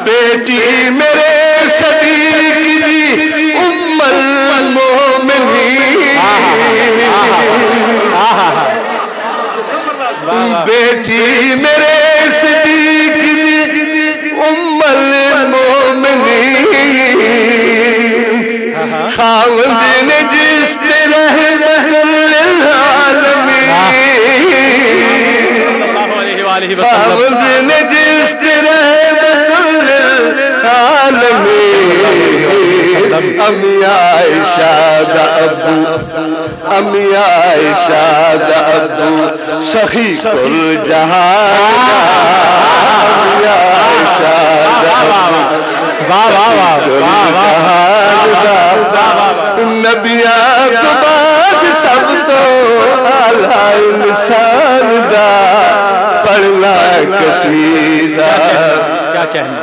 बेटी मेरे सदीक दी उम्मल मोमिनीन, बेटी मेरे सदीक दी उम्मल मोमिनीन, खावंद ने जिस तरह खावंद ने जिस तरह अम्मी आयशा दा अबू, अम्मी आयशा दा अबू सखी कुल जहां, अम्मी आयशा दा अबू नबिया तो बाद सब तो आला इंसान दा पढ़ना कसीदा। क्या कहना।